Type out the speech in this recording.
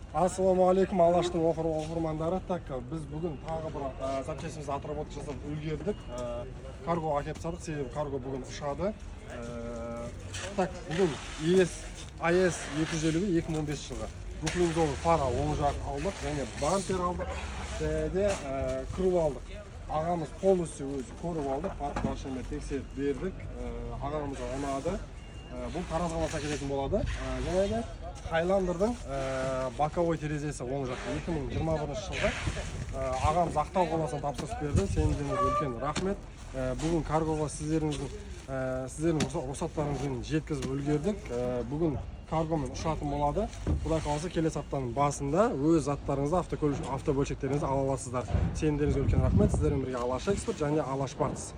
Ассаламу алейкум, Алаштың оқырмандары. Так, біз бүгін тағы бір запчастьімізді отработка жасап үлгердік. Карго әкеліп тастадық, себебі карго бүгін ұшады. Так, бүгін AS 250 2015 жылғы буклинзолы фара оң жақ алдық, және бампер алдық, және круг алдық. Ағамыз полностью өзі көріп алдық, машинаны тексеріп бердік. Ағамызға ұнады. Бұл таразға баса келетін болады. Және де Хайландердің боковой терезесі оң жақта 2021 жылғы. Ағамыз Ақтау қаласынан тапсырыс берді. Сендеріңізге үлкен рахмет. Бүгін каргоға сіздердің рұқсаттарыңызбен жеткізіп үлгердік. Бүгін каргомен ұшатын болады. Құдай қаласа келесі аптаның басында өз заттарыңызды, автобөлшектеріңізді ала аласыздар. Сендеріңізге үлкен рахмет. Сіздермен бірге Алаш Экспорт және Алаш Партс.